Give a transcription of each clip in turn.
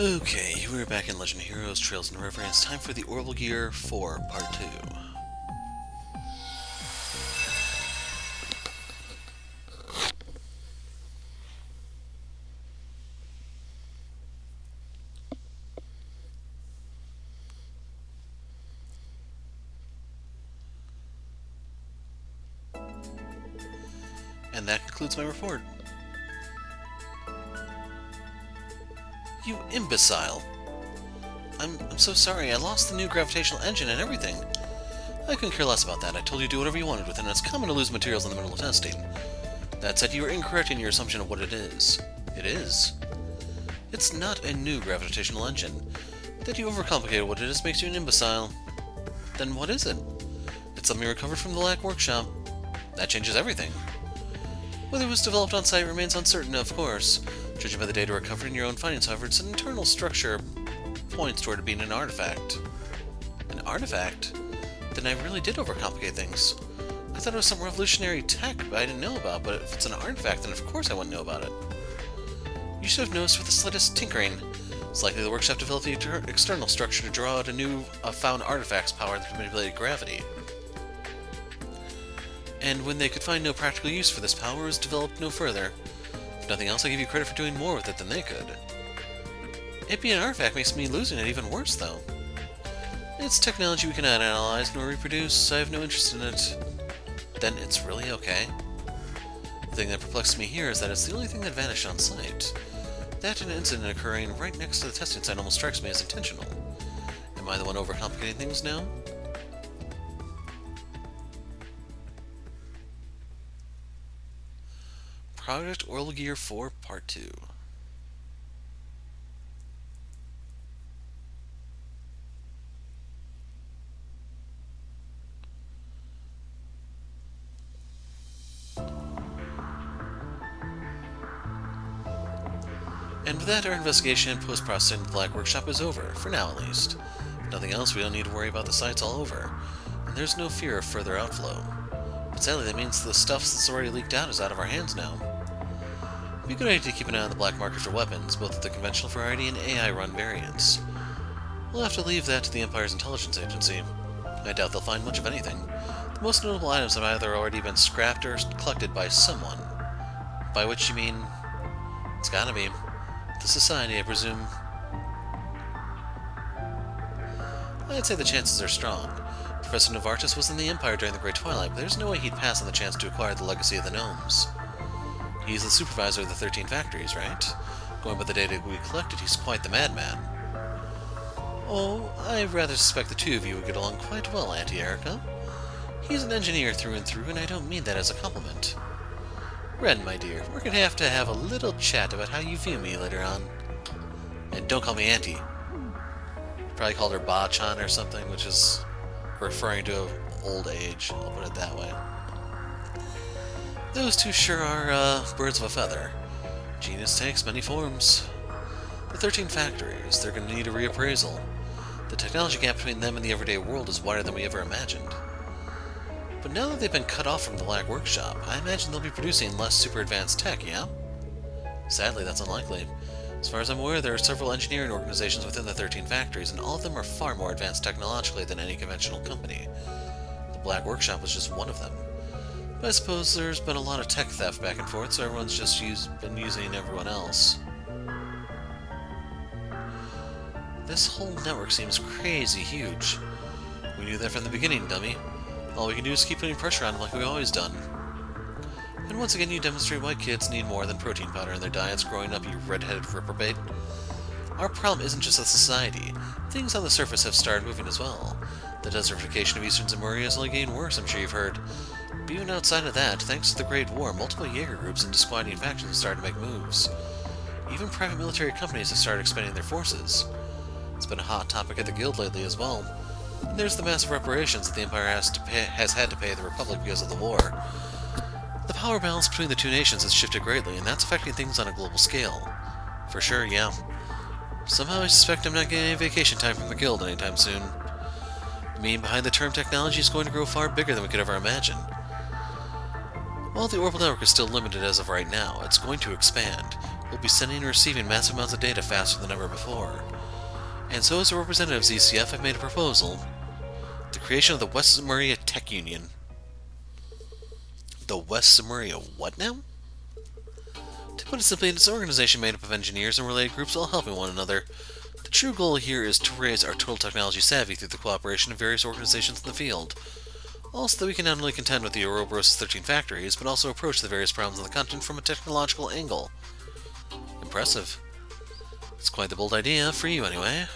Okay, we're back in Legend of Heroes, Trails and Reverie, and it's time for the Orbal Gear 4, Part 2. And that concludes my report. You imbecile! I'm so sorry, I lost the new gravitational engine and everything. I couldn't care less about that. I told you to do whatever you wanted with it, and it's common to lose materials in the middle of testing. That said, you were incorrect in your assumption of what it is. It is. It's not a new gravitational engine. That you overcomplicated what it is makes you an imbecile. Then what is it? It's something recovered from the LAC workshop. That changes everything. Whether it was developed on site remains uncertain, of course. Judging by the data recovered in your own findings, however, its internal structure points toward it being an artifact. An artifact? Then I really did overcomplicate things. I thought it was some revolutionary tech I didn't know about, but if it's an artifact, then of course I wouldn't know about it. You should have noticed with the slightest tinkering. It's likely the workshop developed the external structure to draw out a new found artifact's power that manipulated gravity. And when they could find no practical use for this power, it was developed no further. If nothing else, I give you credit for doing more with it than they could. It being an artifact makes me losing it even worse, though. It's technology we cannot analyze nor reproduce, so I have no interest in it. Then it's really okay. The thing that perplexes me here is that it's the only thing that vanished on site. That and an incident occurring right next to the testing site almost strikes me as intentional. Am I the one overcomplicating things now? Project Orbal Gear 4, Part 2. And with that, our investigation and post-processing of the Black Workshop is over, for now at least. If nothing else, we don't need to worry about the sites all over, and there's no fear of further outflow. But sadly, that means the stuff that's already leaked out is out of our hands now. It'd be a good idea to keep an eye on the black market for weapons, both of the conventional variety and AI-run variants. We'll have to leave that to the Empire's intelligence agency. I doubt they'll find much of anything. The most notable items have either already been scrapped or collected by someone. By which you mean... it's gotta be... the Society, I presume. I'd say the chances are strong. Professor Novartis was in the Empire during the Great Twilight, but there's no way he'd pass on the chance to acquire the legacy of the gnomes. He's the supervisor of the 13 factories, right? Going by the data we collected, he's quite the madman. Oh, I rather suspect the two of you would get along quite well, Auntie Erica. He's an engineer through and through, and I don't mean that as a compliment. Ren, my dear, we're going to have a little chat about how you view me later on. And don't call me Auntie. Probably called her Ba-chan or something, which is referring to old age. I'll put it that way. Those two sure are birds of a feather. Genius takes many forms. The 13 factories, they're going to need a reappraisal. The technology gap between them and the everyday world is wider than we ever imagined. But now that they've been cut off from the LAC workshop, I imagine they'll be producing less super advanced tech, yeah? Sadly, that's unlikely. As far as I'm aware, there are several engineering organizations within the 13 factories, and all of them are far more advanced technologically than any conventional company. The Black Workshop was just one of them. But I suppose there's been a lot of tech theft back and forth, so everyone's just been using everyone else. This whole network seems crazy huge. We knew that from the beginning, dummy. All we can do is keep putting pressure on them like we've always done. And once again, you demonstrate why kids need more than protein powder in their diets growing up, you red-headed reprobate. Our problem isn't just a society. Things on the surface have started moving as well. The desertification of Eastern Zemuria has only getting worse, I'm sure you've heard. But even outside of that, thanks to the Great War, multiple Jaeger groups and disquieting factions have started to make moves. Even private military companies have started expanding their forces. It's been a hot topic at the Guild lately as well. And there's the massive reparations that the Empire has had to pay the Republic because of the war. The power balance between the two nations has shifted greatly, and that's affecting things on a global scale. For sure, yeah. Somehow I suspect I'm not getting any vacation time from the Guild anytime soon. The meaning behind the term technology is going to grow far bigger than we could ever imagine. While the Orbal network is still limited as of right now, it's going to expand. will be sending and receiving massive amounts of data faster than ever before. And so, as a representative of ZCF, I've made a proposal. The creation of the West Samuria Tech Union. The West Samuria what now? To put it simply, it's an organization made up of engineers and related groups all helping one another. The true goal here is to raise our total technology savvy through the cooperation of various organizations in the field. Also, that we can not only contend with the Ouroboros' 13 factories, but also approach the various problems on the continent from a technological angle. Impressive. It's quite the bold idea, for you anyway.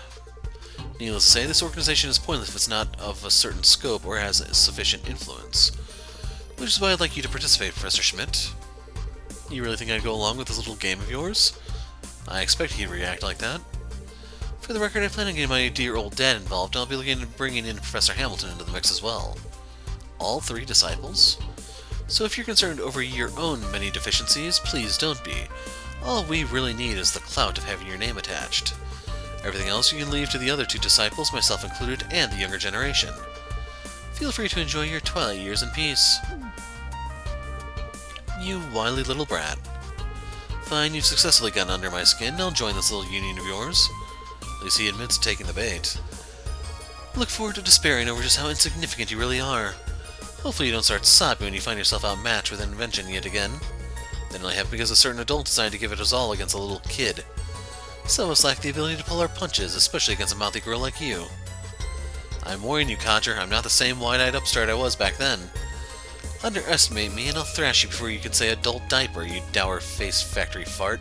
Needless to say, this organization is pointless if it's not of a certain scope or has sufficient influence. Which is why I'd like you to participate, Professor Schmidt. You really think I'd go along with this little game of yours? I expect he'd react like that. For the record, I plan on getting my dear old dad involved, and I'll be looking at bringing in Professor Hamilton into the mix as well. All 3 disciples? So if you're concerned over your own many deficiencies, please don't be. All we really need is the clout of having your name attached. Everything else you can leave to the other 2 disciples, myself included, and the younger generation. Feel free to enjoy your twilight years in peace. You wily little brat. Fine, you've successfully gotten under my skin, I'll join this little union of yours. At least he admits to taking the bait. Look forward to despairing over just how insignificant you really are. Hopefully you don't start sobbing when you find yourself outmatched with an invention yet again. Then only happen because a certain adult decided to give it us all against a little kid. Some of us lack the ability to pull our punches, especially against a mouthy girl like you. I'm warning you, Codger, I'm not the same wide-eyed upstart I was back then. Underestimate me and I'll thrash you before you can say adult diaper, you dour-faced factory fart.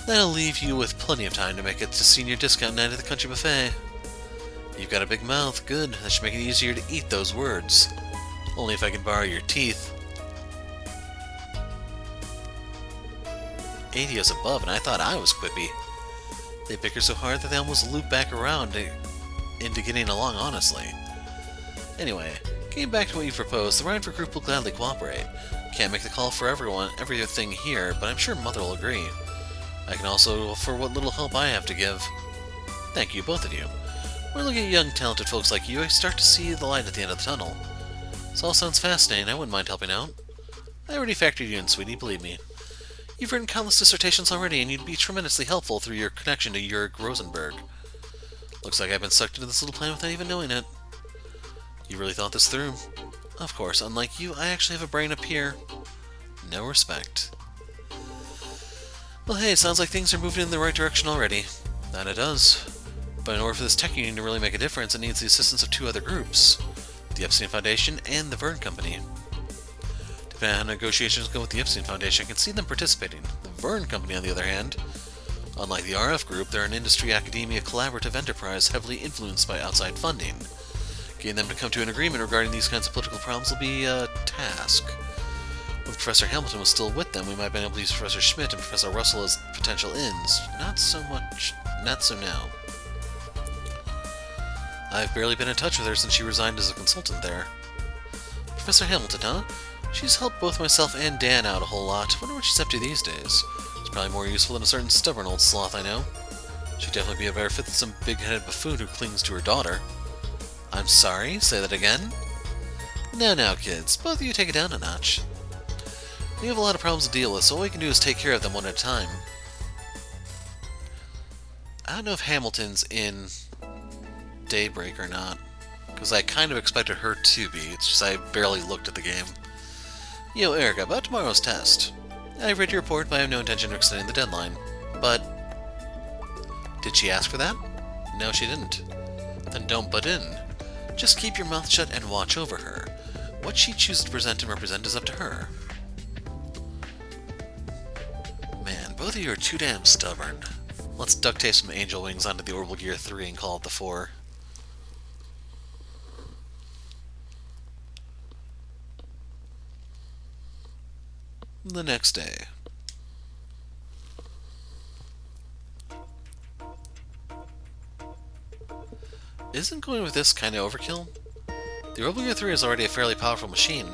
That'll leave you with plenty of time to make it to senior discount night at the country buffet. You've got a big mouth, good. That should make it easier to eat those words. Only if I can borrow your teeth. 80 is above, and I thought I was quippy. They bicker so hard that they almost loop back around into getting along honestly. Anyway, getting back to what you proposed, the Rhineford group will gladly cooperate. Can't make the call for everything here, but I'm sure Mother will agree. I can also offer what little help I have to give. Thank you, both of you. When I look at young, talented folks like you, I start to see the light at the end of the tunnel. This all sounds fascinating, I wouldn't mind helping out. I already factored you in, sweetie, believe me. You've written countless dissertations already, and you'd be tremendously helpful through your connection to Jurg Rosenberg. Looks like I've been sucked into this little plan without even knowing it. You really thought this through? Of course, unlike you, I actually have a brain up here. No respect. Well hey, it sounds like things are moving in the right direction already. That it does. But in order for this tech union to really make a difference, it needs the assistance of 2 other groups. The Epstein Foundation and the Verne Company. Depending on how negotiations go with the Epstein Foundation, I can see them participating. The Verne Company, on the other hand, unlike the RF Group, they're an industry-academia collaborative enterprise heavily influenced by outside funding. Getting them to come to an agreement regarding these kinds of political problems will be a task. If Professor Hamilton was still with them, we might have been able to use Professor Schmidt and Professor Russell as potential ins. Not so now. I've barely been in touch with her since she resigned as a consultant there. Professor Hamilton, huh? She's helped both myself and Dan out a whole lot. Wonder what she's up to these days. She's probably more useful than a certain stubborn old sloth I know. She'd definitely be a better fit than some big-headed buffoon who clings to her daughter. I'm sorry? Say that again? Now, kids. Both of you take it down a notch. We have a lot of problems to deal with, so all we can do is take care of them one at a time. I don't know if Hamilton's in Daybreak or not, because I kind of expected her to be. It's just I barely looked at the game. Yo, Erica, about tomorrow's test. I read your report, but I have no intention of extending the deadline. But... did she ask for that? No, she didn't. Then don't butt in. Just keep your mouth shut and watch over her. What she chooses to present and represent is up to her. Man, both of you are too damn stubborn. Let's duct tape some angel wings onto the Orbal Gear 3 and call it the 4. The next day. Isn't going with this kind of overkill? The Orbal Gear 3 is already a fairly powerful machine.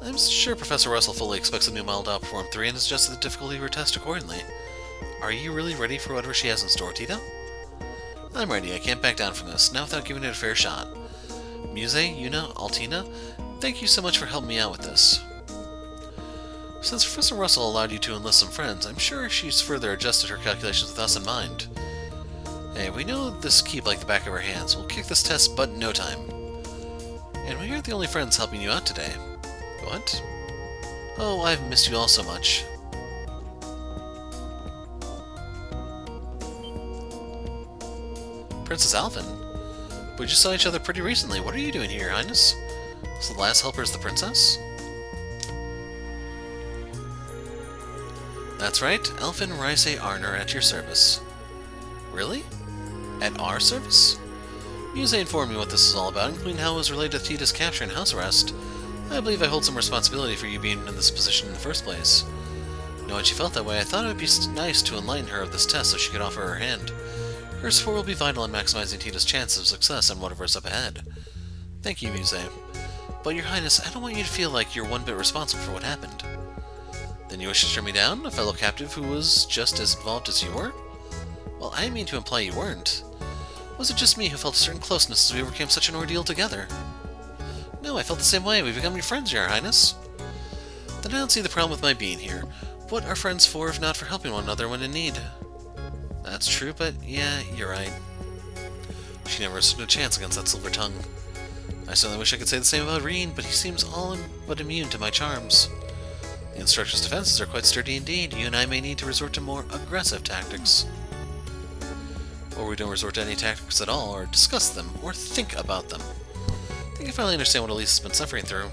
I'm sure Professor Russell fully expects the new model to outperform 3 and has adjusted the difficulty of her test accordingly. Are you really ready for whatever she has in store, Tita? I'm ready. I can't back down from this, now without giving it a fair shot. Muse, Yuna, Altina, thank you so much for helping me out with this. Since Professor Russell allowed you to enlist some friends, I'm sure she's further adjusted her calculations with us in mind. Hey, we know this keep like the back of our hands. We'll kick this test butt in no time. And we aren't the only friends helping you out today. What? Oh, I've missed you all so much. Princess Alvin? We just saw each other pretty recently. What are you doing here, Your Highness? So the last helper is the princess? That's right, Elfin Rice Arner at your service. Really? At our service? Muse informed me what this is all about, including how it was related to Tita's capture and house arrest. I believe I hold some responsibility for you being in this position in the first place. Knowing she felt that way, I thought it would be nice to enlighten her of this test so she could offer her hand. Her support will be vital in maximizing Tita's chance of success on whatever is up ahead. Thank you, Muse. But, Your Highness, I don't want you to feel like you're one bit responsible for what happened. Then you wish to turn me down, a fellow captive who was just as involved as you were? Well, I didn't mean to imply you weren't. Was it just me who felt a certain closeness as we overcame such an ordeal together? No, I felt the same way. We've become your friends, Your Highness. Then I don't see the problem with my being here. What are friends for if not for helping one another when in need? That's true, but yeah, you're right. She never stood a chance against that silver tongue. I certainly wish I could say the same about Reen, but he seems all but immune to my charms. The instructor's defenses are quite sturdy indeed. You and I may need to resort to more aggressive tactics. Or we don't resort to any tactics at all, or discuss them, or think about them. I think I finally understand what Elise has been suffering through.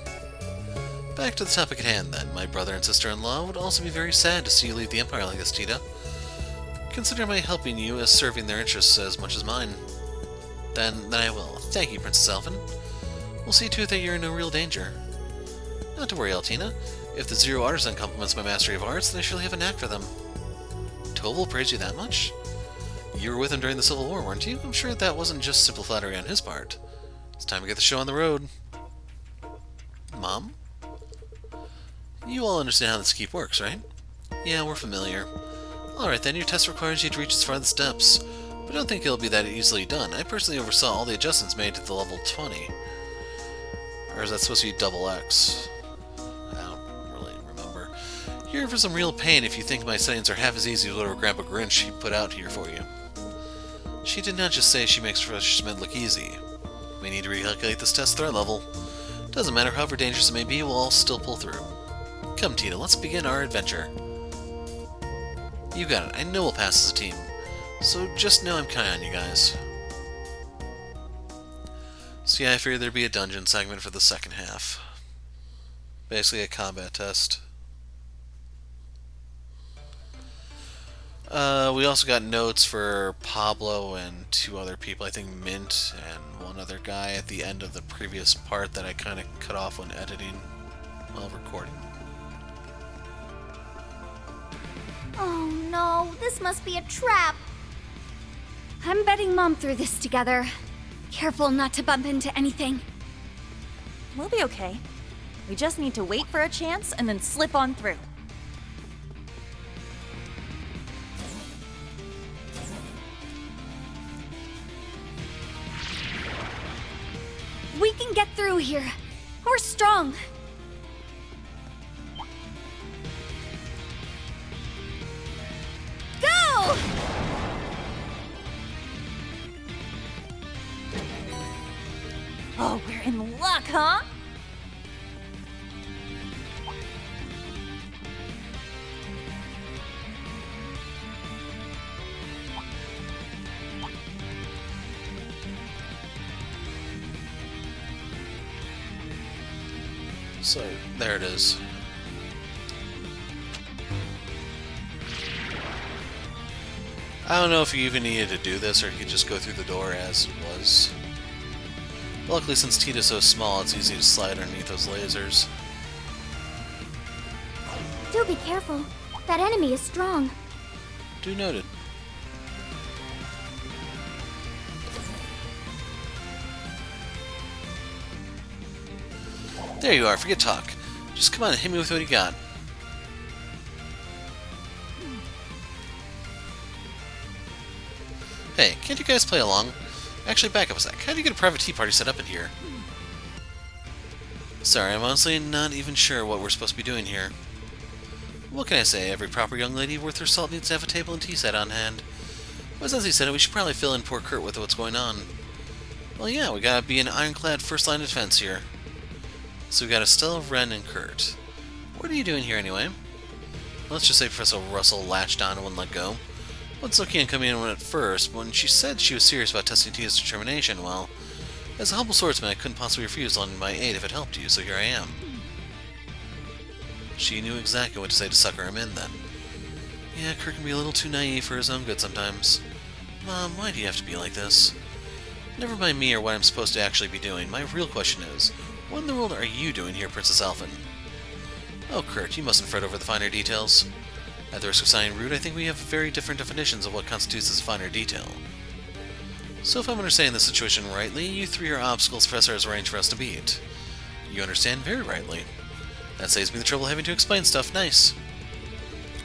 Back to the topic at hand, then. My brother and sister-in-law would also be very sad to see you leave the Empire like this, Tita. Consider my helping you as serving their interests as much as mine. Then I will. Thank you, Princess Alvin. We'll see to it that you're in no real danger. Not to worry, Altina. If the Zero Artisan compliments my mastery of arts, then I surely have a knack for them. Toval praised you that much? You were with him during the Civil War, weren't you? I'm sure that wasn't just simple flattery on his part. It's time to get the show on the road. Mom? You all understand how this keep works, right? Yeah, we're familiar. Alright then, your test requires you to reach its farthest depths, but I don't think it'll be that easily done. I personally oversaw all the adjustments made to the level 20. Or is that supposed to be double X? I don't really remember. You're in for some real pain if you think my settings are half as easy as whatever Grandpa Grinch put out here for you. She did not just say she makes freshmen look easy. We need to recalculate this test threat level. Doesn't matter however dangerous it may be, we'll all still pull through. Come, Tita, let's begin our adventure. You got it. I know we'll pass as a team. So just know I'm counting on you guys. So yeah, I figured there'd be a dungeon segment for the second half. Basically a combat test. We also got notes for Pablo and 2 other people. I think Mint and 1 other guy at the end of the previous part that I kind of cut off when editing while recording. Oh no, this must be a trap. I'm betting Mom threw this together. Careful not to bump into anything. We'll be okay. We just need to wait for a chance and then slip on through. We can get through here. We're strong. Go! Oh, we're in luck, huh? So, there it is. I don't know if you even needed to do this, or you could just go through the door as it was. But luckily, since Tita's so small, it's easy to slide underneath those lasers. Do be careful. That enemy is strong. Do noted. There you are, forget talk. Just come on and hit me with what you got. Hey, can't you guys play along? Actually, back up a sec. How do you get a private tea party set up in here? Sorry, I'm honestly not even sure what we're supposed to be doing here. What can I say? Every proper young lady worth her salt needs to have a table and tea set on hand. But since he said it, we should probably fill in poor Kurt with what's going on. Well, yeah, we gotta be an ironclad first line of defense here. So we got Estelle, Ren, and Kurt. What are you doing here anyway? Let's just say Professor Russell latched on and wouldn't let go. Wasn't so keen coming in at first, but when she said she was serious about testing Tita's determination, well, as a humble swordsman, I couldn't possibly refuse lending my aid if it helped you, so here I am. She knew exactly what to say to sucker him in, then. Yeah, Kurt can be a little too naive for his own good sometimes. Mom, why do you have to be like this? Never mind me or what I'm supposed to actually be doing. My real question is, what in the world are you doing here, Princess Alphen? Oh, Kurt, you mustn't fret over the finer details. At the risk of sounding rude, I think we have very different definitions of what constitutes as a finer detail. So if I'm understanding the situation rightly, you three are obstacles the Professor has arranged for us to beat. You understand very rightly. That saves me the trouble of having to explain stuff. Nice.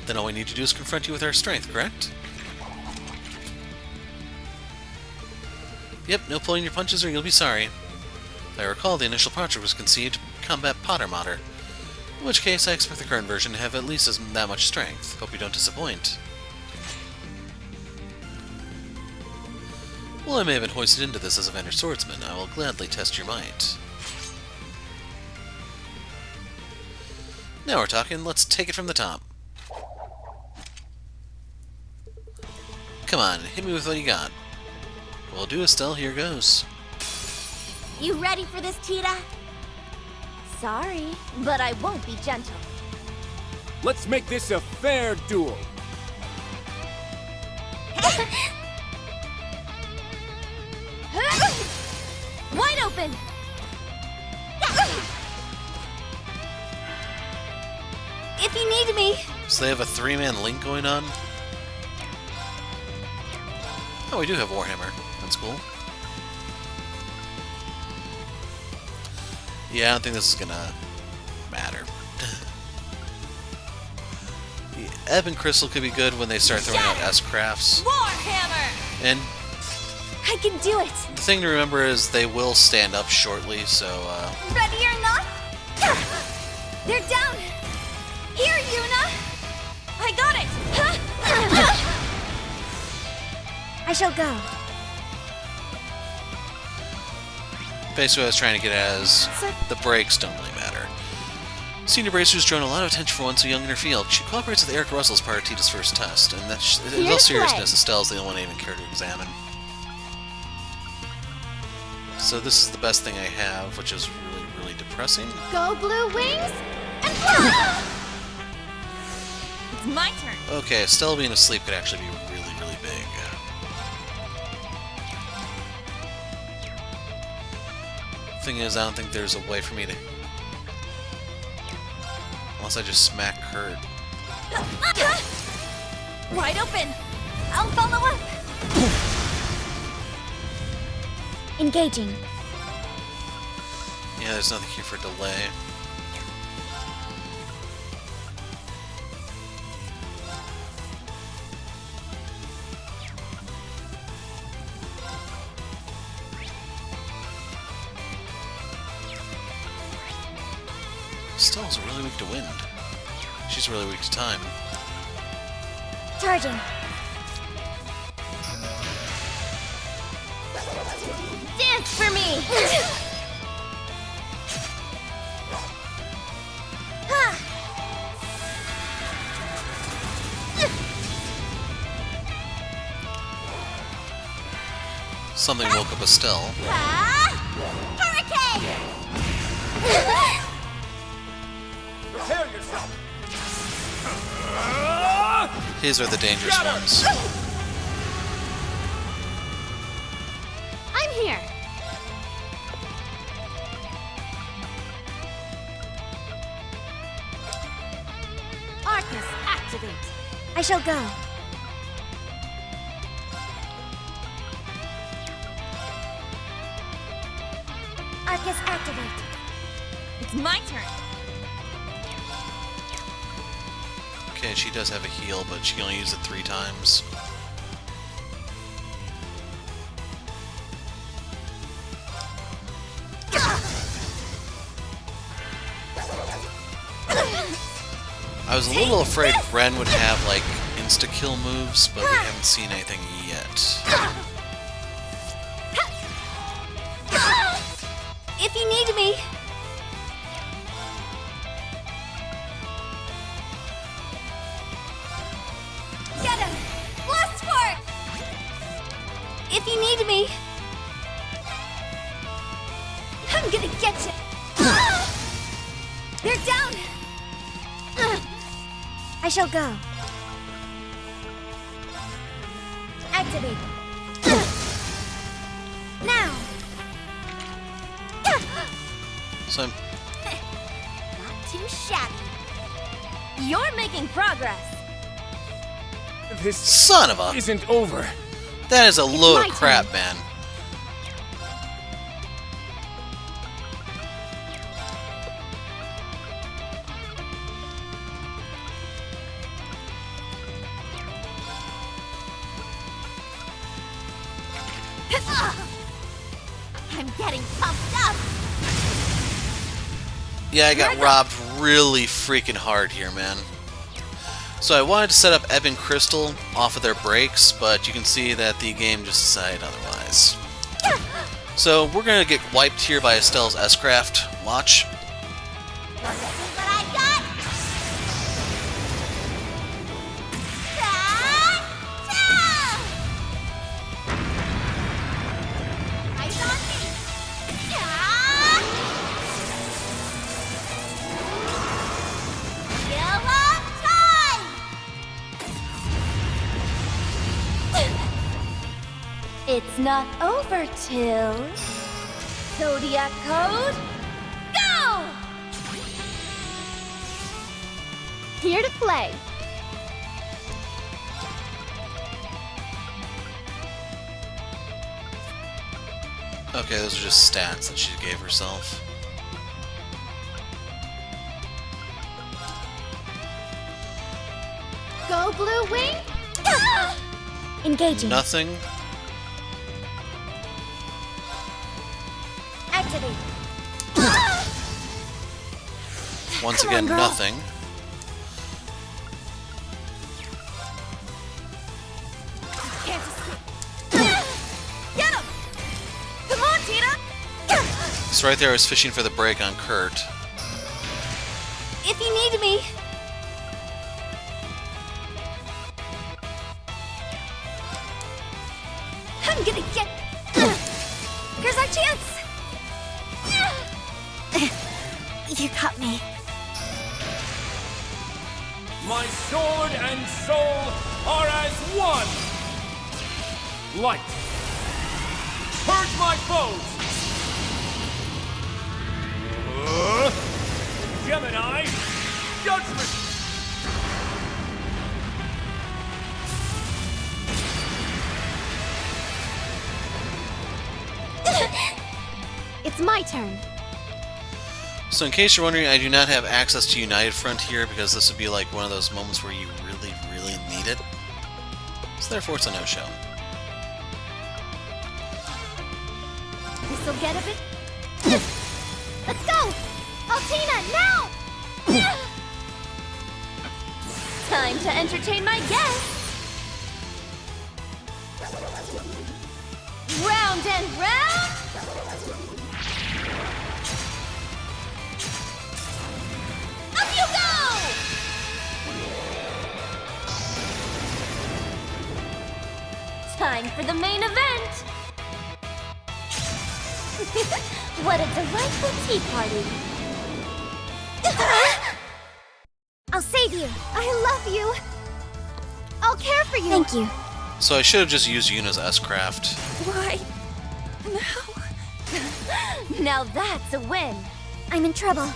Then all we need to do is confront you with our strength, correct? Yep, no pulling your punches or you'll be sorry. If I recall, the initial project was conceived to combat Potter Mater. In which case, I expect the current version to have at least that much strength. Hope you don't disappoint. Well, I may have been hoisted into this as a Vander swordsman. I will gladly test your might. Now we're talking. Let's take it from the top. Come on, hit me with what you got. Will do, Estelle. Here goes. You ready for this, Tita? Sorry, but I won't be gentle. Let's make this a fair duel. Wide open! If you need me. So they have a three-man link going on? Oh, we do have Warhammer. That's cool. Yeah, I don't think this is gonna matter. Ebb and Crystal could be good when they start throwing out S-crafts. Warhammer! And I can do it. the thing to remember is they will stand up shortly, so, Ready or not? They're down. Here, Yuna. I got it! I shall go. basically what I was trying to get at is the breaks don't really matter. Senior Bracer's drawn a lot of attention for one so young in her field. She cooperates with Eric Russell as part of Tita's first test, and that's in all seriousness, Estelle's the only one I even care to examine. So this is the best thing I have, which is really, really depressing. Go blue wings and fly! It's my turn. Okay, Estelle being asleep could actually be really, really big. Thing is, I don't think there's a way for me to... Unless I just smack Kurt. Wide open! I'll follow up. Engaging. Yeah, there's nothing here for delay. Estelle's really weak to wind. She's really weak to time. Charging. Dance for me! Something woke up Estelle. Hurricane! Prepare yourself! His are the dangerous ones. I'm here. Arcus, activate. I shall go. Arcus activate. It's my turn. Okay, she does have a heal, but she can only use it 3 times. I I was a little afraid Ren would have, like, insta-kill moves, but we haven't seen anything yet. If you need me. Get him! Blast Spark! If you need me. I'm gonna get you. They're down! I shall go. Activate. Now! So I'm... Not too shabby. You're making progress. This Son of a... isn't over. That is a load my of crap, turn. man. I'm getting pumped up. Yeah, I got robbed really freaking hard here, man. So I wanted to set up Ebb and Crystal off of their breaks, but you can see that the game just decided otherwise. So we're gonna get wiped here by Estelle's S-Craft. Watch. Want to see what I got? Ta-ta! Eyes on me. Ah! Kill on time! It's not over till Zodiac Code, go! Here to play. Okay, those are just stats that she gave herself. Go Blue Wing. Engaging. Nothing. Activate. Once Come on, again, girl. nothing. Can't escape. Get him! Come on, Tita! So right there I was fishing for the break on Kurt. If you need me. I'm gonna get. Here's our chance. You caught me. My sword and soul are as one. Light. Purge my foes. Gemini. Judgment. It's my turn. So in case you're wondering, I do not have access to United Front here because this would be like one of those moments where you really, really need it. So therefore it's a no-show. This'll get a bit. Let's go! Altina, now! Time to entertain my guests! Round and round! Up you go! Time for the main event! What a delightful tea party! I'll save you. I love you. I'll care for you. Thank you. So I should have just used Yuna's S-Craft. Why? No. Now that's a win! I'm in trouble.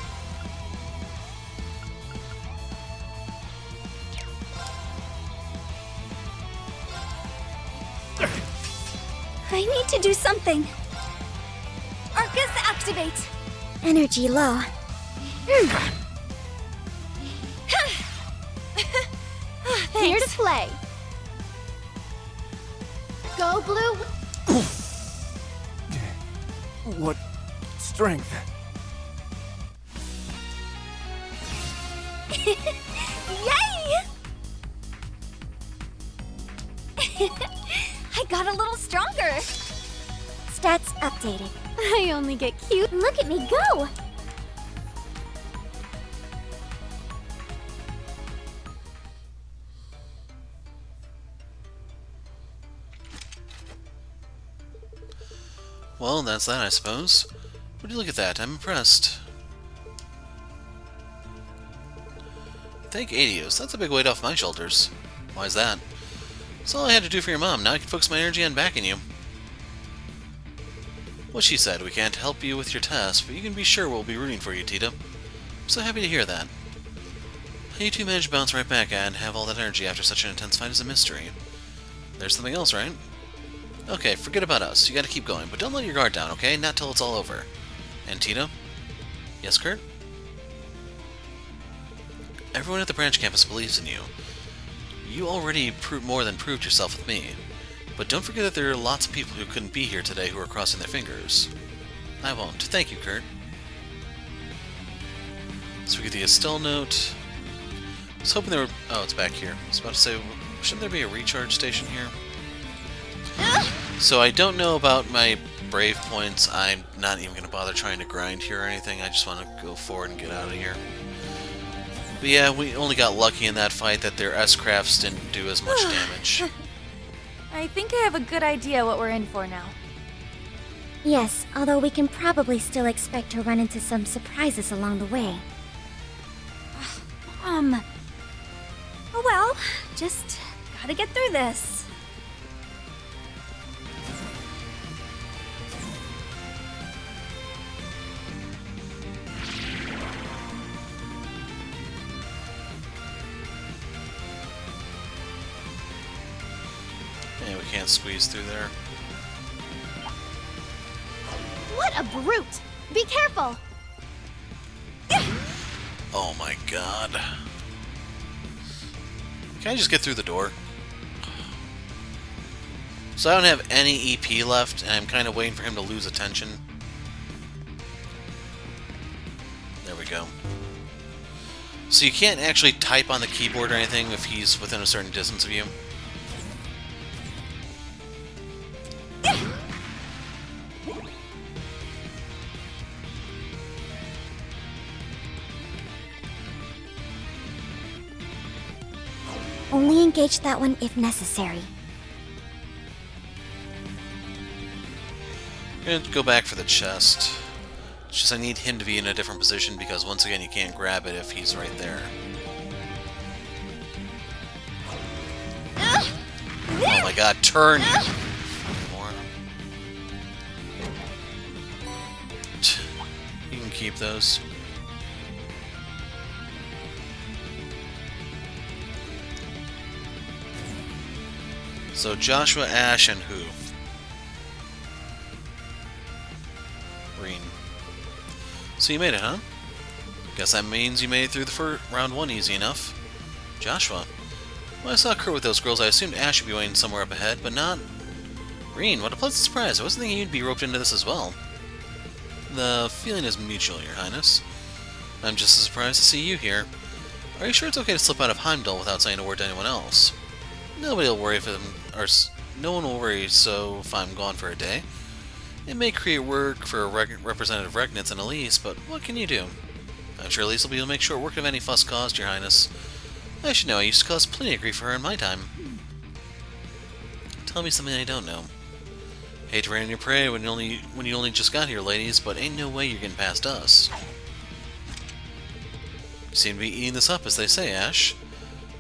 I need to do something. Arcus activate. Energy low. Here to play! Go Blue! What strength. I got a little stronger. Stats updated. I only get cute. Look at me go! Well, that's that, I suppose. Would you look at that? I'm impressed. Thank Adios. That's a big weight off my shoulders. Why is that? That's all I had to do for your mom. Now I can focus my energy on backing you. What she said, we can't help you with your test, but you can be sure we'll be rooting for you, Tita. I'm so happy to hear that. How you two managed to bounce right back and have all that energy after such an intense fight is a mystery. There's something else, right? Okay, forget about us. You gotta keep going, but don't let your guard down, okay? Not till it's all over. And Tita? Yes, Kurt? Everyone at the branch campus believes in you. You already more than proved yourself with me. But don't forget that there are lots of people who couldn't be here today who are crossing their fingers. I won't. Thank you, Kurt. So we get the Estelle note. I was hoping there were... Oh, it's back here. I was about to say, shouldn't there be a recharge station here? So I don't know about my brave points. I'm not even going to bother trying to grind here or anything. I just want to go forward and get out of here. But yeah, we only got lucky in that fight that their S-crafts didn't do as much damage. I think I have a good idea what we're in for now. Yes, although we can probably still expect to run into some surprises along the way. Oh well, just gotta get through this. Yeah, we can't squeeze through there. What a brute! Be careful! Oh my god. Can I just get through the door? So I don't have any EP left, and I'm kind of waiting for him to lose attention. There we go. So you can't actually type on the keyboard or anything if he's within a certain distance of you. Only engage that one if necessary. I'm going to go back for the chest. It's just I need him to be in a different position because once again you can't grab it if he's right there. Oh my god, turn! More. You can keep those. So Joshua, Ash, and who? Reen. So you made it, huh? Guess that means you made it through the round 1 easy enough. Joshua. When I saw Kurt with those girls, I assumed Ash would be waiting somewhere up ahead, but not... Reen, what a pleasant surprise. I wasn't thinking you'd be roped into this as well. The feeling is mutual, Your Highness. I'm just as surprised to see you here. Are you sure it's okay to slip out of Heimdall without saying a word to anyone else? Nobody will worry if no one will worry so if I'm gone for a day. It may create work for Representative Regnitz and Elise, but what can you do? I'm sure Elise will be able to make short work of any fuss caused, Your Highness. I should know, I used to cause plenty of grief for her in my time. Tell me something I don't know. Hate to rain on your parade when you only just got here, ladies, but ain't no way you're getting past us. You seem to be eating this up, as they say, Ash.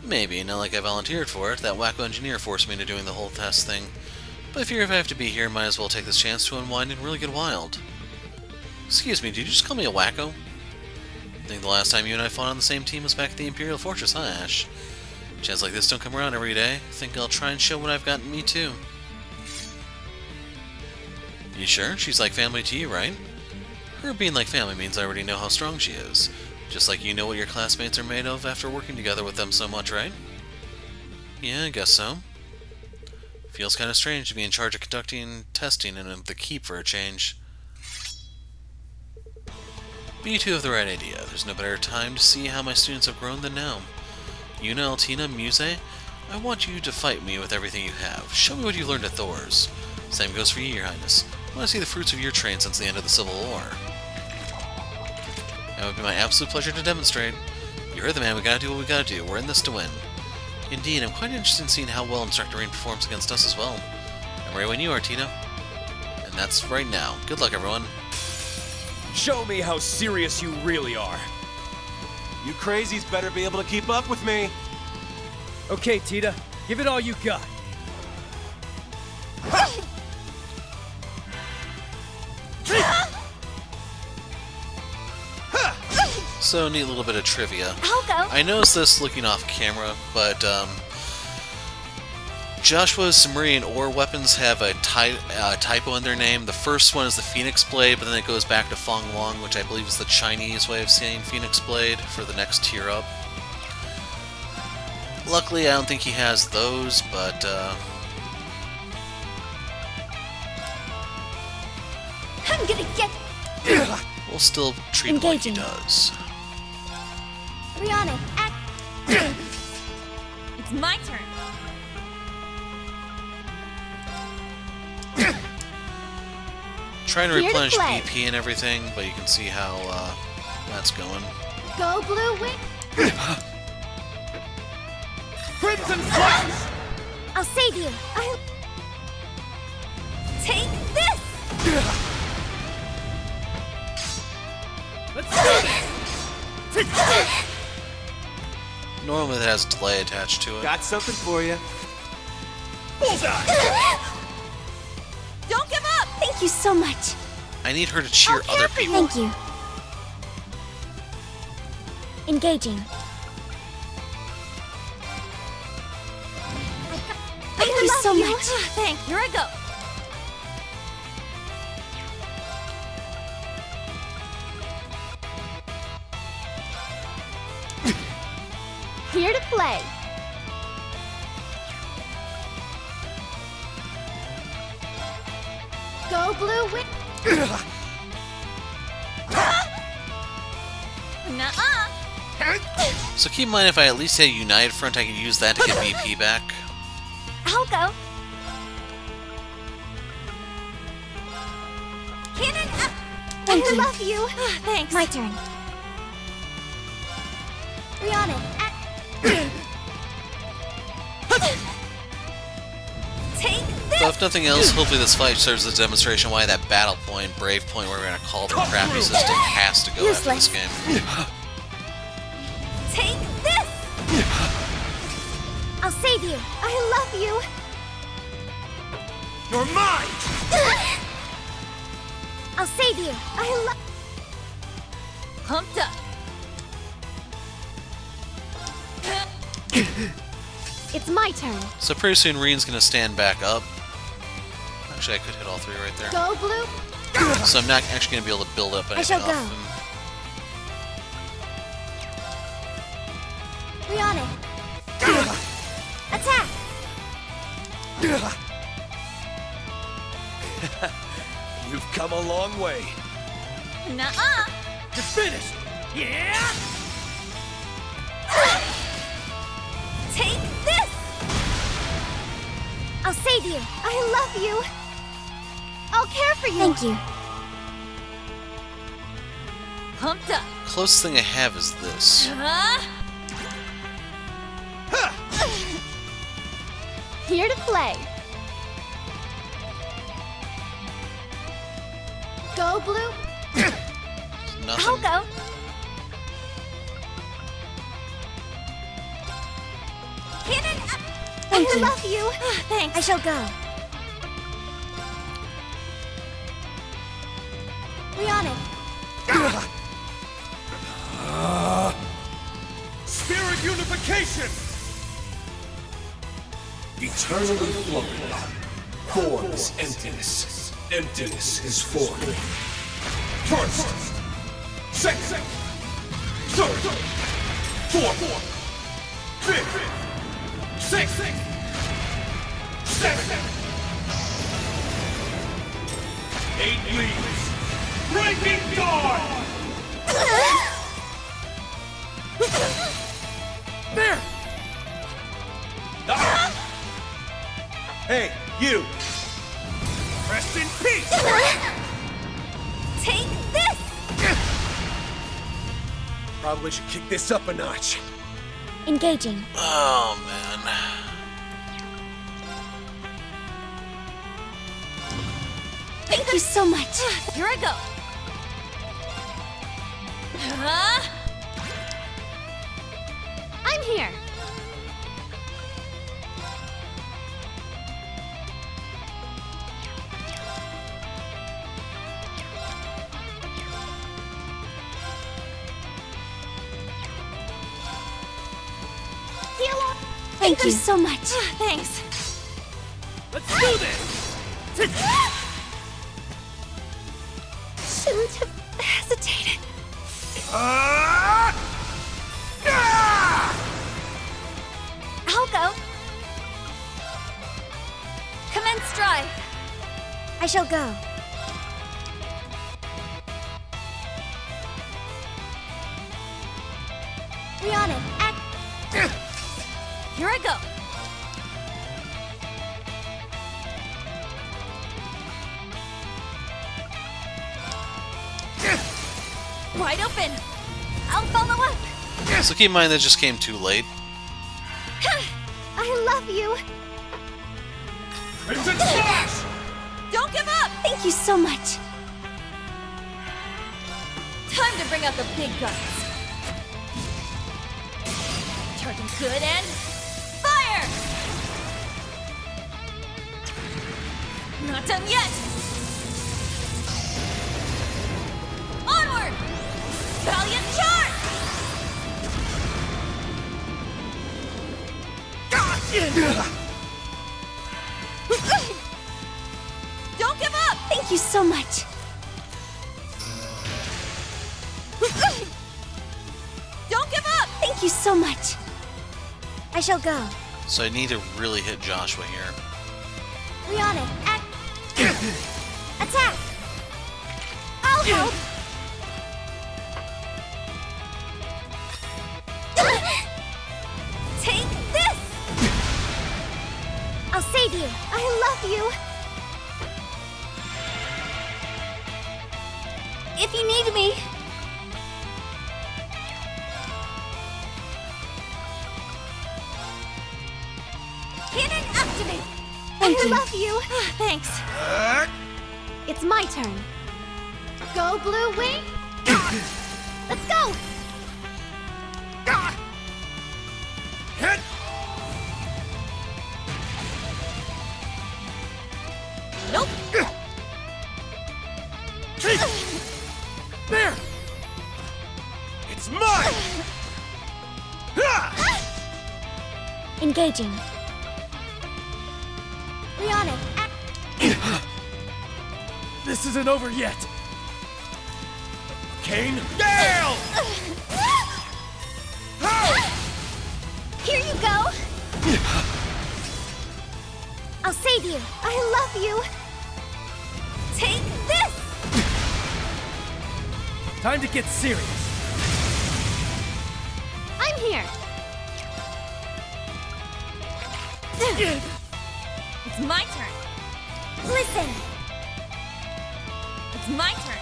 Maybe, not like I volunteered for it. That wacko engineer forced me into doing the whole test thing. But I figure if I have to be here, might as well take this chance to unwind and really get wild. Excuse me, did you just call me a wacko? I think the last time you and I fought on the same team was back at the Imperial Fortress, huh, Ash? Chance like this don't come around every day. I think I'll try and show what I've got in me, too. You sure? She's like family to you, right? Her being like family means I already know how strong she is. Just like you know what your classmates are made of after working together with them so much, right? Yeah, I guess so. Feels kind of strange to be in charge of conducting testing in the keep for a change. But you two have the right idea. There's no better time to see how my students have grown than now. Yuna, Altina, Muse, I want you to fight me with everything you have. Show me what you learned at Thor's. Same goes for you, Your Highness. I want to see the fruits of your training since the end of the Civil War. It would be my absolute pleasure to demonstrate. You heard the man, we gotta do what we gotta do. We're in this to win. Indeed, I'm quite interested in seeing how well Instructor Rain performs against us as well. I'm ready when you are, Tita. And that's right now. Good luck, everyone. Show me how serious you really are. You crazies better be able to keep up with me. Okay, Tita, give it all you got. So, neat little bit of trivia. I'll go. I noticed this looking off camera, but Joshua's submarine ore weapons have a typo in their name. The first one is the Phoenix Blade, but then it goes back to Fong Wong, which I believe is the Chinese way of saying Phoenix Blade for the next tier up. Luckily, I don't think he has those, but I'm gonna get we'll still treat him like he Engaging. does. Rihanna, act. It's my turn. Trying to Here to replenish play. BP and everything, but you can see how that's going. Go blue wing. Crimson Slash! I'll save you. I'll Take this! Normally it has delay attached to it. Got something for you. Bullseye! Don't give up! Thank you so much. I need her to cheer I'll other care for people. Thank you. Engaging. Thank you so much. Thanks, here I go. Here to play. Go blue wing. Nuh-uh. So keep in mind if I at least had a United Front, I could use that to get BP back. I'll go. Cannon up! Thank you. Love you. Thanks. My turn. Rihanna, act. Take But this! if nothing else, hopefully this fight serves as a demonstration why that battle point, brave point, where we're going to call the crappy system has to go after this game. Take this! I'll save you. I love you. You're mine! I'll save you. I love. Pumped up. It's my turn. So pretty soon Reen's going to stand back up. Actually, I could hit all three right there. Go blue. So I'm not actually going to be able to build up anything shall off go. him. Rihanna. Attack. You've come a long way. Nuh-uh. You're finished! Yeah? Take this! I'll save you. I love you. I'll care for you. Thank you. Pumped up. Closest thing I have is this. Here to play. Go blue. Nothing. I'll go. Cannon up! Thank you. Love you. Thanks. I shall go. Rihanna. Spirit unification! Eternally flowing. Form is emptiness. Emptiness is form. First! Second! Third! Fourth! Fifth! Sixth! Seventh! 8 leaves! Breaking dawn! There! Ah! Hey, you! Rest in peace! Take this! Probably should kick this up a notch. Engaging. Oh, man. Thank you so much. Here I go. I'm here. Thank you so much. Thanks. Let's do this! Shouldn't have hesitated. I'll go. Commence drive. I shall go. We on it. Act. Here I go. Wide open. I'll follow up. So keep in mind that just came too late. I love you. Crimson Slash! Don't give up. Thank you so much. Time to bring out the big guns. Charging good and fire! Not done yet. Onward! Valiant charge! Don't give up! Thank you so much. Don't give up! Thank you so much. I shall go. So I need to really hit Joshua here. We on it. Act. Attack. I'll help. Take this! I'll save you. I love you. If you need me. Cannon activate! Thank I you. love you! Thanks. It's my turn. Go, Blue Wing. Let's go. Hit! Nope. There! It's mine! Engaging. We on it. Act. This isn't over yet. Kane, Gale! Here you go. I'll save you. I love you. Take this! Time to get serious. I'm here. It's my turn. Listen. It's my turn.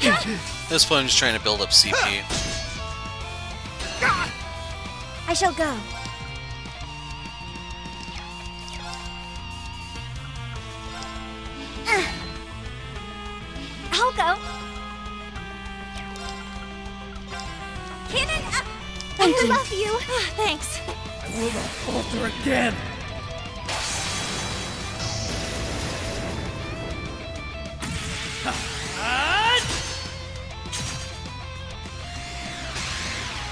At this point, I'm just trying to build up CP. I shall go. I'll go. Cannon up! Thank you. Love you! Thanks. I will not falter again.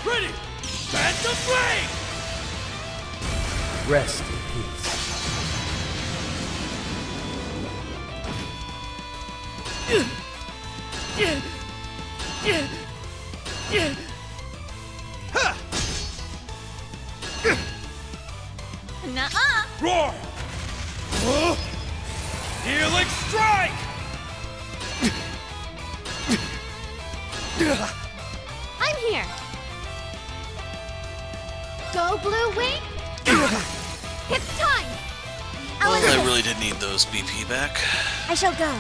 Ready! Phantom Blade! Rest in peace. Nuh-uh. Roar! Healing Strike! I'm here. Go, Blue Wing! It's time! I'll Well, I assist. really did need those BP back. I shall go.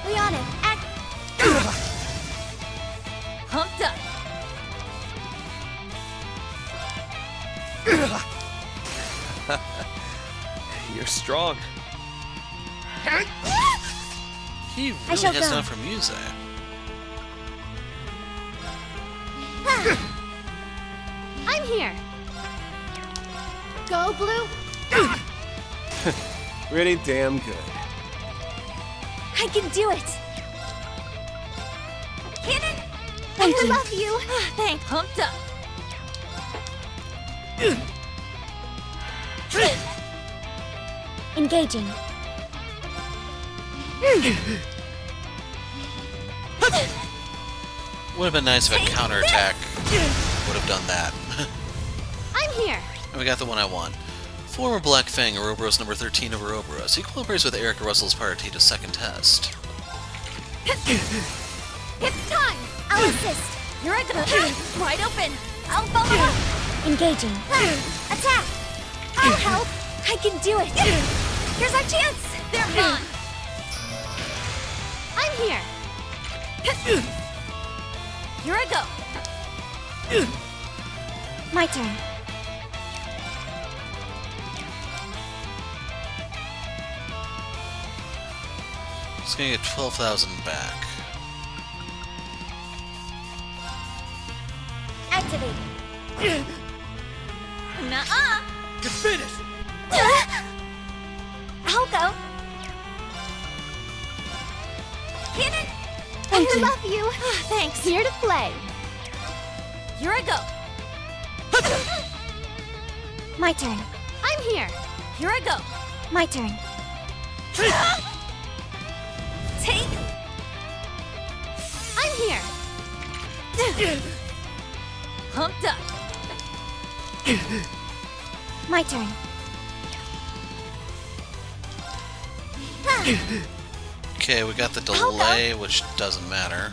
Leonin, act. Pumped up. You're strong. He I really shall has go. enough for Muse. I'm here. Go, Blue. Pretty damn good. I can do it! Cannon! Thank I you. love you! Thanks. Pumped up. Engaging. Would have been nice if a counterattack would have done that. I'm here. And we got the one I want. Former Black Fang Ouroboros number 13 of Ouroboros. Equal praise with Erica Russell's part of Tita's second test. It's time! I'll assist. Here I go. Wide open. I'll follow up. Engaging. Attack. I'll help! I can do it! Here's our chance! They're gone. I'm here. Here I go. My turn. It's gonna get 12,000 back. Activate. Nuh-uh. You're finished! I'll go! Cannon! Thank I you. love you! Thanks. Here to play. Here I go. My turn. I'm here! Here I go. My turn. Take! I'm here. Pumped up. My turn. Okay, we got the delay, which doesn't matter.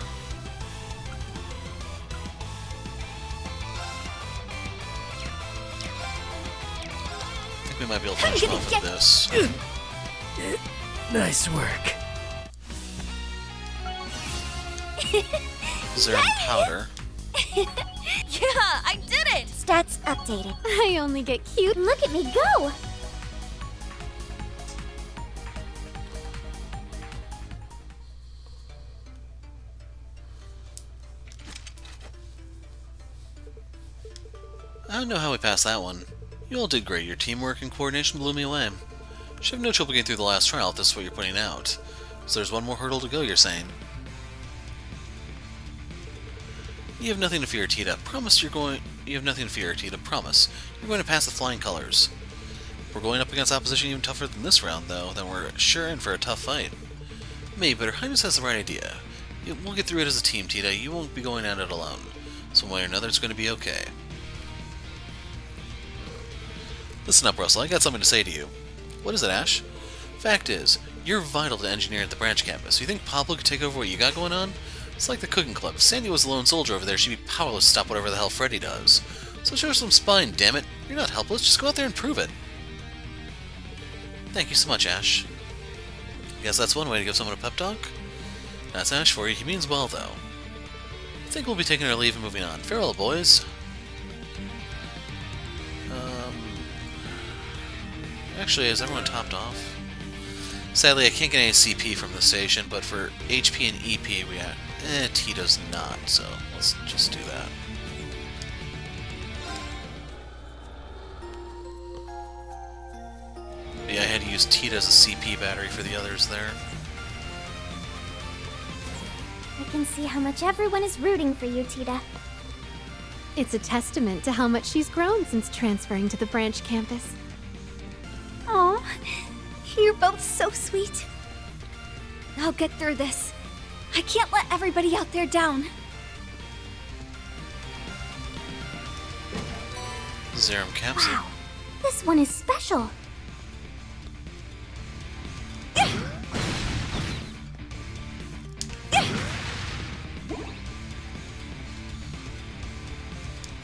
I think we might be able to finish him off with this. Nice work. Zero powder. Yeah, I did it. Stats updated. I only get cute. Look at me go. I don't know how we passed that one. You all did great. Your teamwork and coordination blew me away. Should have no trouble getting through the last trial if this is what you're putting out. So there's one more hurdle to go, you're saying? You have nothing to fear, Tita. Promise you're going... You have nothing to fear, Tita. Promise. You're going to pass the flying colors. If we're going up against opposition even tougher than this round, though, then we're sure in for a tough fight. Maybe, but Her Highness has the right idea. We'll get through it as a team, Tita. You won't be going at it alone. So one way or another, it's going to be okay. Listen up, Russell. I got something to say to you. What is it, Ash? Fact is, you're vital to engineering at the branch campus. You think Pablo could take over what you got going on? It's like the cooking club. If Sandy was a lone soldier over there, she'd be powerless to stop whatever the hell Freddy does. So show her some spine, damn it. You're not helpless. Just go out there and prove it. Thank you so much, Ash. Guess that's one way to give someone a pep talk. That's Ash for you. He means well, though. I think we'll be taking our leave and moving on. Farewell, boys. Actually, is everyone topped off? Sadly, I can't get any CP from the station, but for HP and EP, we got... Tita's not, so let's just do that. But yeah, I had to use Tita as a CP battery for the others there. I can see how much everyone is rooting for you, Tita. It's a testament to how much she's grown since transferring to the branch campus. Aw, you're both so sweet. I'll get through this. I can't let everybody out there down. Zerum capsule. Wow, this one is special.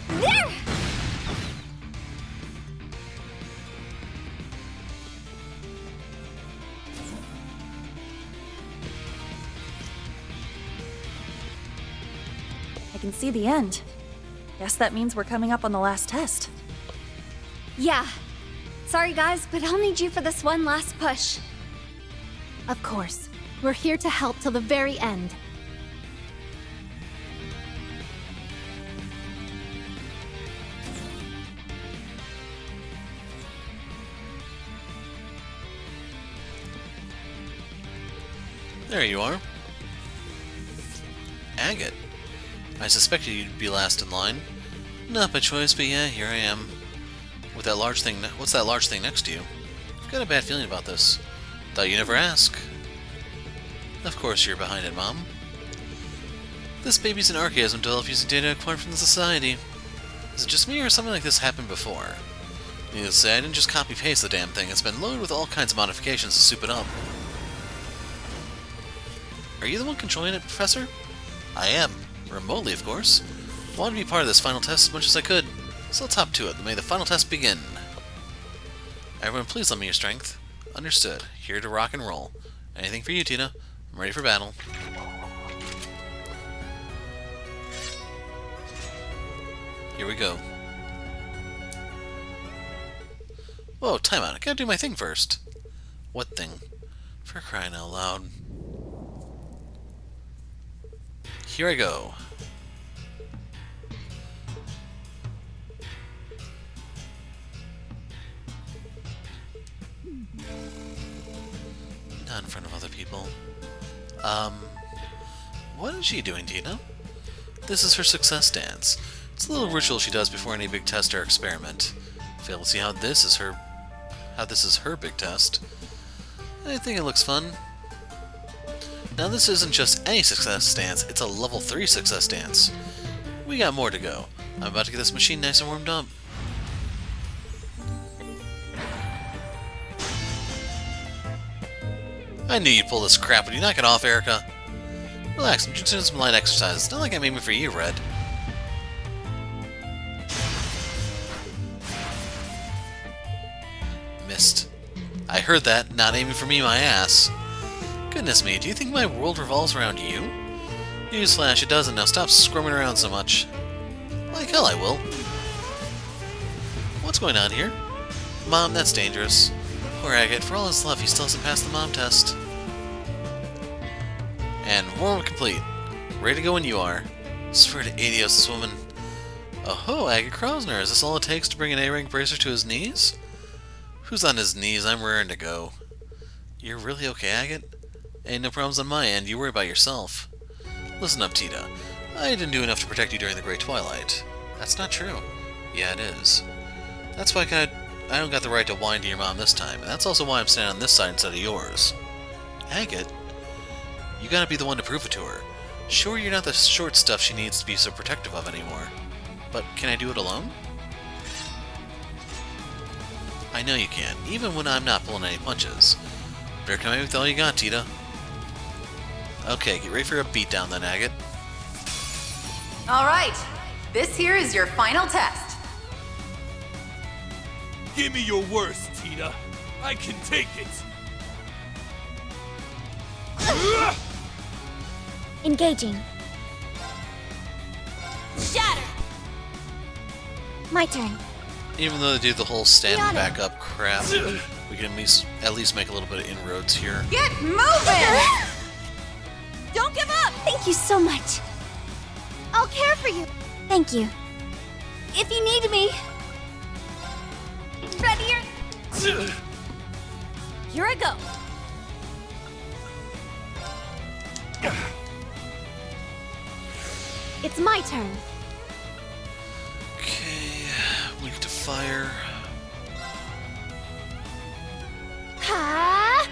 There! can see the end. Guess that means we're coming up on the last test. Yeah. Sorry guys, but I'll need you for this one last push. Of course. We're here to help till the very end. There you are. Agate. I suspected you'd be last in line. Not by choice, but yeah, here I am. With that large thing, what's that large thing next to you? I've got a bad feeling about this. Thought you'd never ask. Of course you're behind it, Mom. This baby's an archaism developed using data acquired from the Society. Is it just me, or something like this happened before? Needless to say, I didn't just copy-paste the damn thing. It's been loaded with all kinds of modifications to soup it up. Are you the one controlling it, Professor? I am. Remotely, of course. I wanted to be part of this final test as much as I could. So let's hop to it, and may the final test begin. Everyone, please lend me your strength. Understood. Here to rock and roll. Anything for you, Tina. I'm ready for battle. Here we go. Whoa, time out. I gotta do my thing first. What thing? For crying out loud. Here I go. Not in front of other people. What is she doing, Tina? This is her success dance. It's a little ritual she does before any big test or experiment. Fail to see how this is her big test. I think it looks fun. Now this isn't just any success dance, it's a level 3 success dance. We got more to go. I'm about to get this machine nice and warmed up. I knew you'd pull this crap. Would you knock it off, Erica? Relax, I'm just doing some light exercise. It's not like I'm aiming for you, Red. Missed. I heard that. Not aiming for me, my ass. Goodness me, do you think my world revolves around you? Newsflash, it doesn't. Now stop squirming around so much. Like hell I will. What's going on here? Mom, that's dangerous. Poor Agate, for all his love, he still hasn't passed the mom test. And warm complete. Ready to go when you are. Swear to Adios, this woman. Oh-ho, Agate Krosner, is this all it takes to bring an A-rank bracer to his knees? Who's on his knees? I'm raring to go. You're really okay, Agate? Ain't no problems on my end, you worry about yourself. Listen up, Tita. I didn't do enough to protect you during the Great Twilight. That's not true. Yeah, it is. That's why I don't got the right to whine to your mom this time, and that's also why I'm standing on this side instead of yours. Agate? You gotta be the one to prove it to her. Sure, you're not the short stuff she needs to be so protective of anymore. But can I do it alone? I know you can, even when I'm not pulling any punches. Better come in with all you got, Tita. Okay, get ready for a beatdown then, Agate. Alright, this here is your final test. Give me your worst, Tita. I can take it. Engaging. Shatter! My turn. Even though they do the whole stand Rihanna. back up crap, we can at least make a little bit of inroads here. Get moving! Don't give up! Thank you so much. I'll care for you. Thank you. If you need me. Ready? Here I go. It's my turn. Okay, weak to fire. Ha!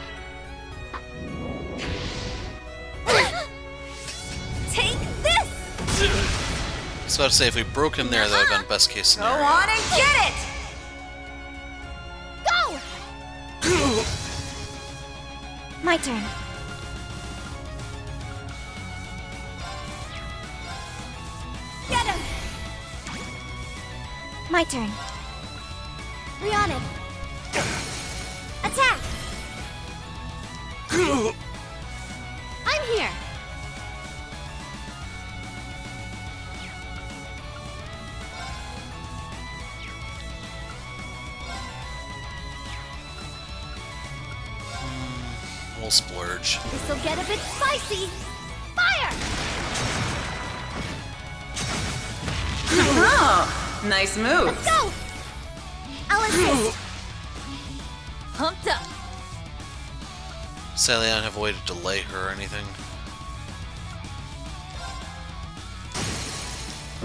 Take this! I was about to say, if we broke him there, that would have been best case Go scenario. on and get it! Go! My turn. Get him! My turn. Rihanna. Attack! I'm here. We'll splurge. This'll get a bit spicy. Fire! Oh, nice move. Let's go! I'll assist. Pumped up. Sadly, I don't have a way to delay her or anything.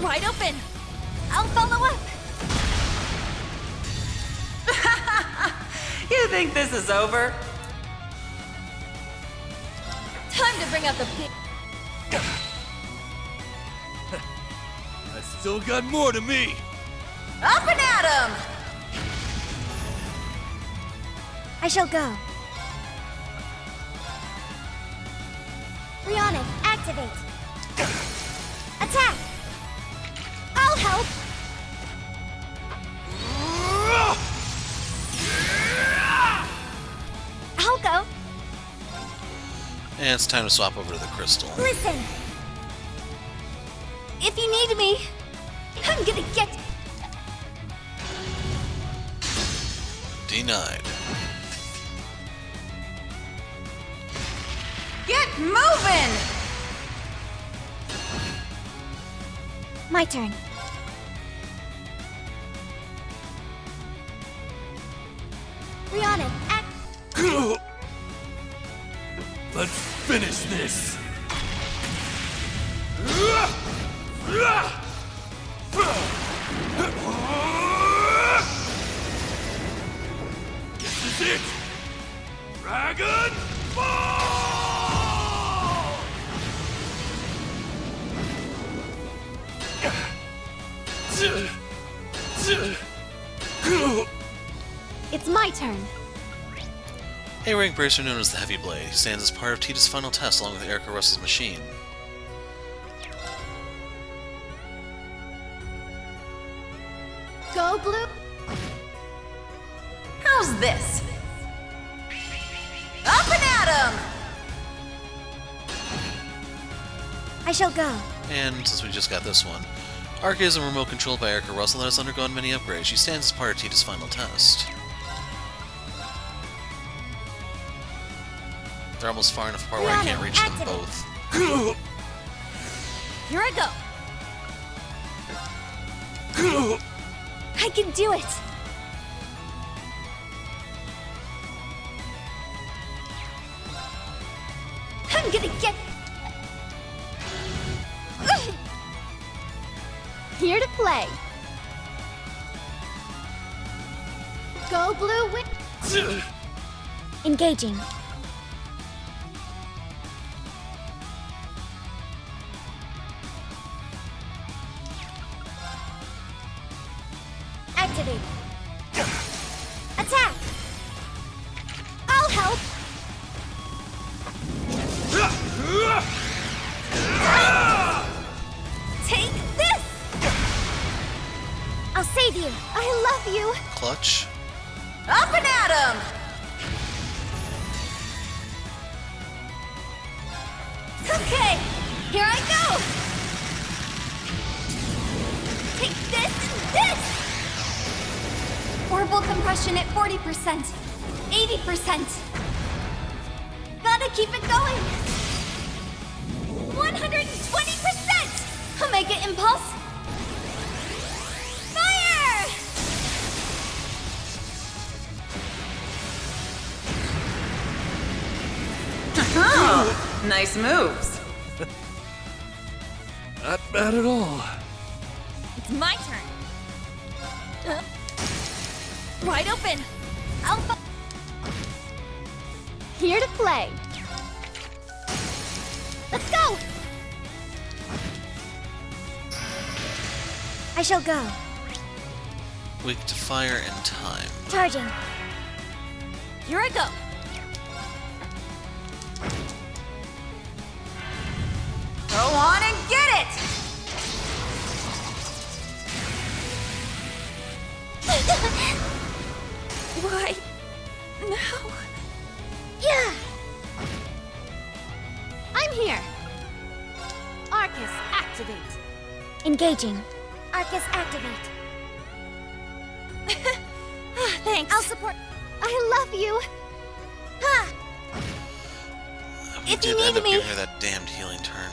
Wide open. I'll follow up. You think this is over? Time to bring out the big. I still got more to me. Up and at 'em! I shall go. Rionic, activate. Attack! I'll help! I'll go. And it's time to swap over to the crystal. Listen. If you need me, I'm gonna get... Denied. Get moving! My turn. Rionic, act... Let's finish this. This is it. Dragon Ball! It's my turn. A-rank bracer known as the Heavy Blade. He stands as part of Tita's final test along with Erica Russell's machine. Go, Blue. How's this? Up and at 'em! I shall go. And since we just got this one, Arca is a remote controlled by Erica Russell and has undergone many upgrades. She stands as part of Tita's final test. They're almost far enough apart where I can't reach them both. Here I go. I can do it. I'm gonna get... Here to play. Go, Blue. Engaging. Activate. Attack! I'll help! Take this! I'll save you! I love you! Clutch. Up and at 'em! Okay, here I go! Take this and this! Orbal compression at 40%, 80%. Gotta keep it going! 120%! Omega Impulse! Fire! Oh, nice moves. Not bad at all. It's my turn. Wide open. Alpha. Here to play. Let's go! I shall go. Weak to fire and time. Charging. Here I go. Go on and get it! Why? No. Yeah! I'm here. Arcus, activate. Engaging. Arcus activate. Thanks. I'll support. I love you. Ha! if you did end need up me. giving her that damned healing turn.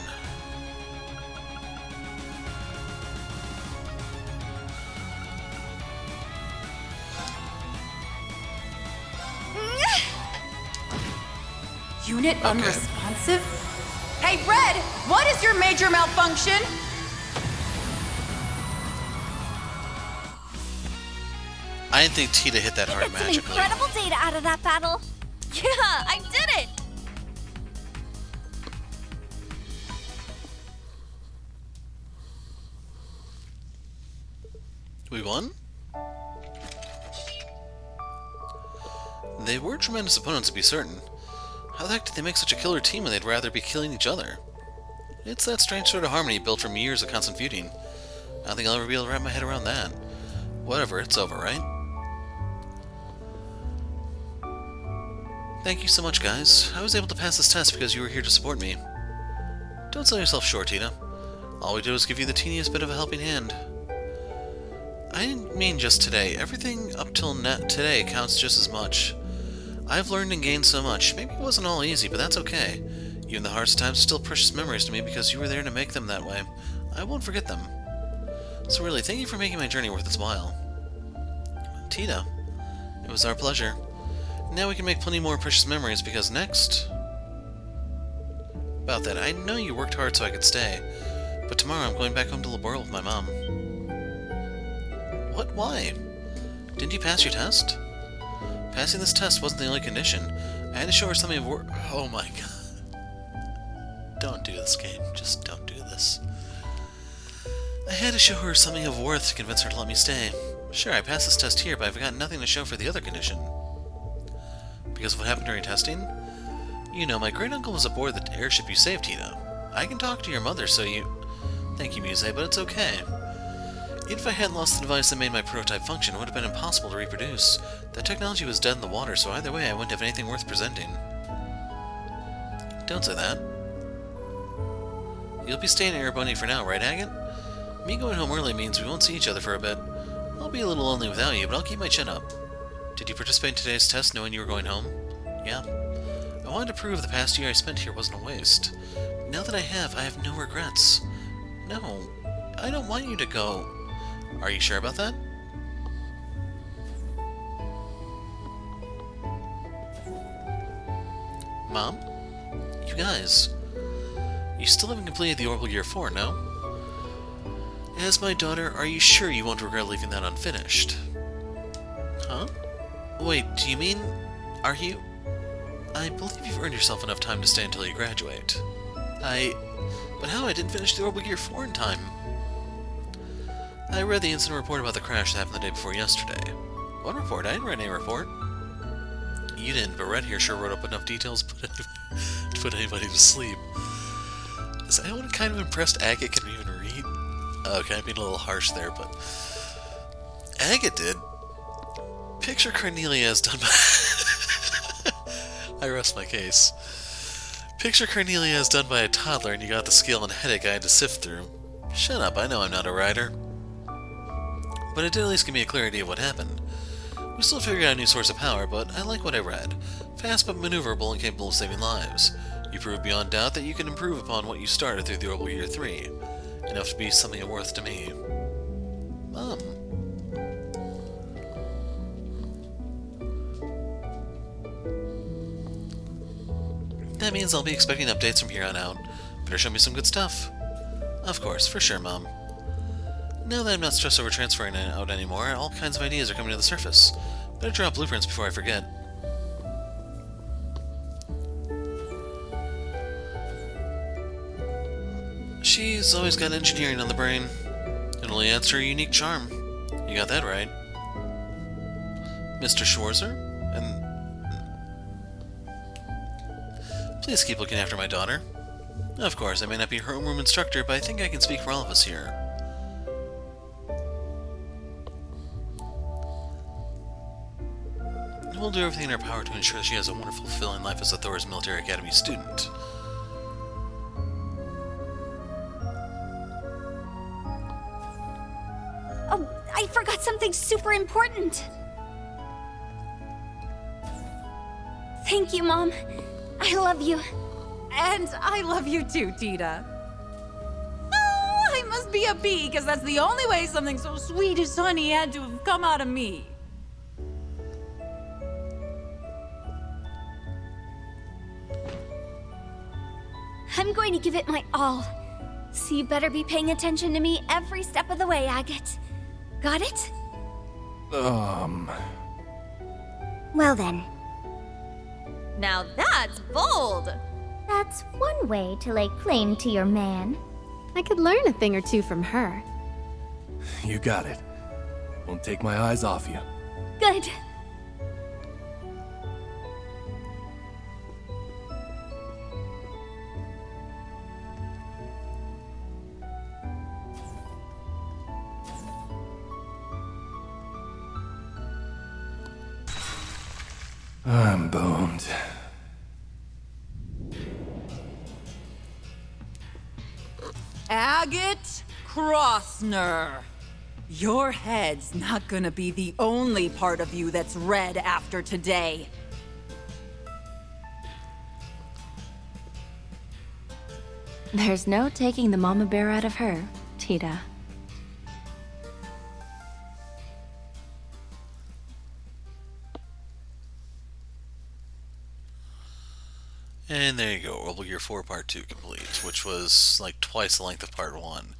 Unit unresponsive? Hey, Red! What is your major malfunction? I didn't think Tita hit that hard Get some magically. incredible data out of that battle. Yeah, I did it! We won? They were tremendous opponents, to be certain. How the heck did they make such a killer team when they'd rather be killing each other? It's that strange sort of harmony built from years of constant feuding. I don't think I'll ever be able to wrap my head around that. Whatever, it's over, right? Thank you so much, guys. I was able to pass this test because you were here to support me. Don't sell yourself short, Tita. All we did was give you the teeniest bit of a helping hand. I didn't mean just today. Everything up till today counts just as much. I've learned and gained so much. Maybe it wasn't all easy, but that's okay. Even the hardest times are still precious memories to me because you were there to make them that way. I won't forget them. So really, thank you for making my journey worth its while. Tita, it was our pleasure. Now we can make plenty more precious memories because next... About that, I know you worked hard so I could stay, but tomorrow I'm going back home to Laboral with my mom. What? Why? Didn't you pass your test? Passing this test wasn't the only condition. I had to show her something of worth. Oh my god. Don't do this, game. Just don't do this. I had to show her something of worth to convince her to let me stay. Sure, I passed this test here, but I've got nothing to show for the other condition. Because of what happened during testing? You know, my great-uncle was aboard the airship you saved, Tita. I can talk to your mother, so you... Thank you, Muse, but it's okay. If I hadn't lost the device that made my prototype function, it would have been impossible to reproduce. That technology was dead in the water, so either way I wouldn't have anything worth presenting. Don't say that. You'll be staying at Erebony for now, right, Agate? Me going home early means we won't see each other for a bit. I'll be a little lonely without you, but I'll keep my chin up. Did you participate in today's test knowing you were going home? Yeah. I wanted to prove the past year I spent here wasn't a waste. Now that I have no regrets. No, I don't want you to go. Are you sure about that? Mom? You guys. You still haven't completed the Orbal Year 4, no? As my daughter, are you sure you won't regret leaving that unfinished? Huh? Wait, do you mean... Are you... I believe you've earned yourself enough time to stay until you graduate. But how? I didn't finish the Orbal Year 4 in time. I read the incident report about the crash that happened the day before yesterday. What report? I didn't read any report. You didn't, but Red here sure wrote up enough details to put anybody to sleep. Is anyone kind of impressed Agate can even read? Okay, I'm being a little harsh there, but... Agate did. Picture Cornelia as done by... I rest my case. Picture Cornelia as done by a toddler and you got the skill and headache I had to sift through. Shut up, I know I'm not a writer. But it did at least give me a clear idea of what happened. We still figured out a new source of power, but I like what I read. Fast but maneuverable and capable of saving lives. You proved beyond doubt that you can improve upon what you started through the Orbal Year 3. Enough to be something of worth to me. Mom. That means I'll be expecting updates from here on out. Better show me some good stuff. Of course, for sure, Mom. Now that I'm not stressed over transferring out anymore, all kinds of ideas are coming to the surface. Better draw up blueprints before I forget. She's always got engineering on the brain. It only adds to her unique charm. You got that right. Mr. Schwarzer? Please keep looking after my daughter. Of course, I may not be her homeroom instructor, but I think I can speak for all of us here. We'll do everything in our power to ensure that she has a wonderful, fulfilling life as a Thor's Military Academy student. Oh, I forgot something super important. Thank you, Mom. I love you. And I love you too, Tita. Oh, I must be a bee, because that's the only way something so sweet as honey had to have come out of me. I'm going to give it my all. So you better be paying attention to me every step of the way, Agate. Got it? Well then. Now that's bold! That's one way to lay claim to your man. I could learn a thing or two from her. You got it. Won't take my eyes off you. Good. I'm boned. Agate Crossner. Your head's not gonna be the only part of you that's red after today. There's no taking the mama bear out of her, Tita. And there you go, Orbal Gear 4 Part 2 complete, which was like twice the length of Part 1.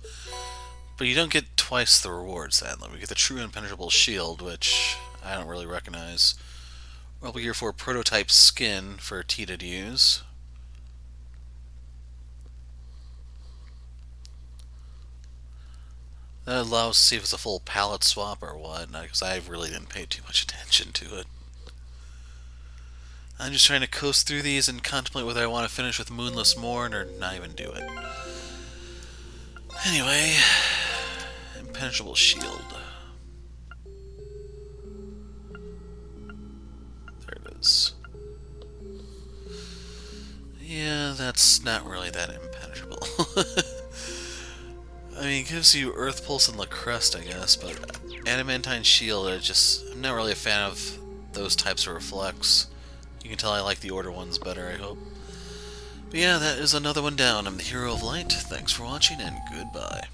But you don't get twice the rewards, sadly. We get the True Impenetrable Shield, which I don't really recognize. Orbal Gear 4 Prototype Skin for Tita to use. That allows us to see if it's a full palette swap or what, because I really didn't pay too much attention to it. I'm just trying to coast through these and contemplate whether I want to finish with Moonless Morn or not even do it. Anyway, Impenetrable Shield. There it is. Yeah, that's not really that impenetrable. I mean, it gives you Earth Pulse and La Crest, I guess, but Adamantine Shield, I'm not really a fan of those types of reflects. You can tell I like the Order ones better, I hope. But yeah, that is another one down. I'm the Hero of Light. Thanks for watching, and goodbye.